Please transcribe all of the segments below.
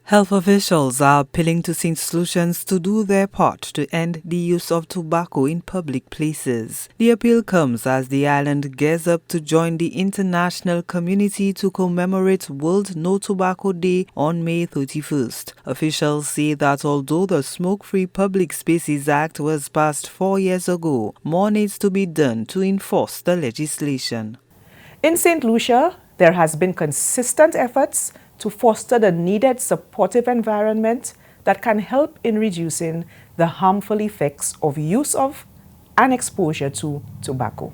Health officials are appealing to St. Lucians to do their part to end the use of tobacco in public places. The appeal comes as the island gears up to join the international community to commemorate World No Tobacco Day on May 31st. Officials say that although the Smoke-Free Public Spaces Act was passed 4 years ago, more needs to be done to enforce the legislation. In St. Lucia, there has been consistent efforts to foster the needed supportive environment that can help in reducing the harmful effects of use of and exposure to tobacco.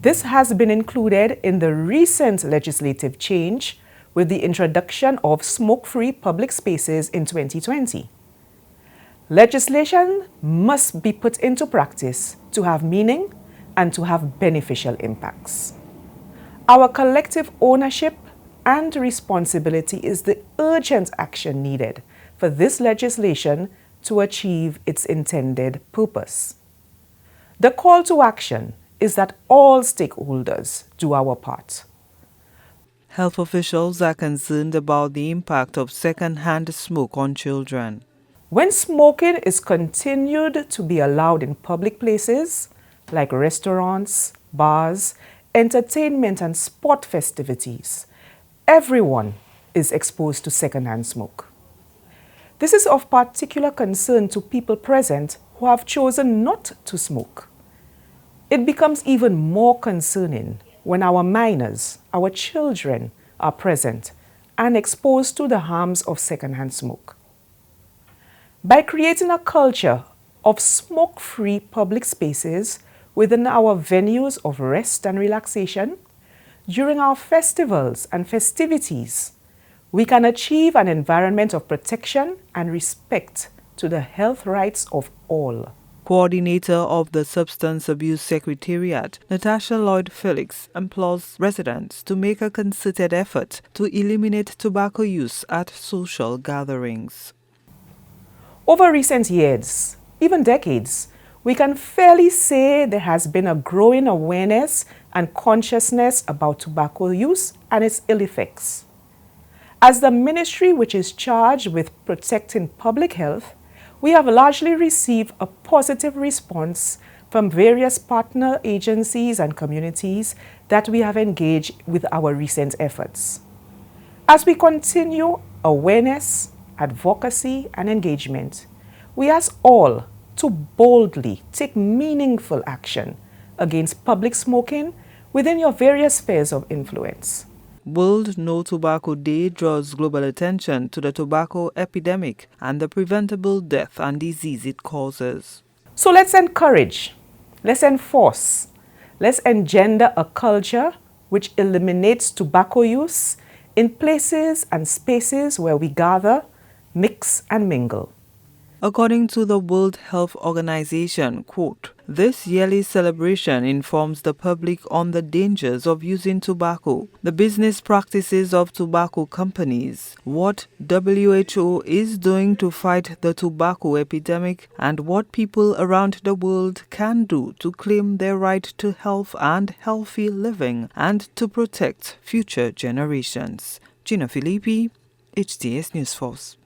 This has been included in the recent legislative change with the introduction of smoke-free public spaces in 2020. Legislation must be put into practice to have meaning and to have beneficial impacts. Our collective ownership and responsibility is the urgent action needed for this legislation to achieve its intended purpose. The call to action is that all stakeholders do our part. Health officials are concerned about the impact of second-hand smoke on children. When smoking is continued to be allowed in public places like restaurants, bars, entertainment and sport festivities, everyone is exposed to secondhand smoke. This is of particular concern to people present who have chosen not to smoke. It becomes even more concerning when our minors, our children, are present and exposed to the harms of secondhand smoke. By creating a culture of smoke-free public spaces within our venues of rest and relaxation, during our festivals and festivities, we can achieve an environment of protection and respect to the health rights of all. Coordinator of the Substance Abuse Secretariat, Natasha Lloyd-Felix, implores residents to make a concerted effort to eliminate tobacco use at social gatherings. Over recent years, even decades, we can fairly say there has been a growing awareness and consciousness about tobacco use and its ill effects. As the ministry which is charged with protecting public health, we have largely received a positive response from various partner agencies and communities that we have engaged with our recent efforts. As we continue awareness, advocacy, and engagement, we ask all to boldly take meaningful action against public smoking within your various spheres of influence. World No Tobacco Day draws global attention to the tobacco epidemic and the preventable death and disease it causes. So let's encourage, let's enforce, let's engender a culture which eliminates tobacco use in places and spaces where we gather, mix and mingle. According to the World Health Organization, quote, "This yearly celebration informs the public on the dangers of using tobacco, the business practices of tobacco companies, what WHO is doing to fight the tobacco epidemic, and what people around the world can do to claim their right to health and healthy living and to protect future generations." Gina Filippi, HTS News Force.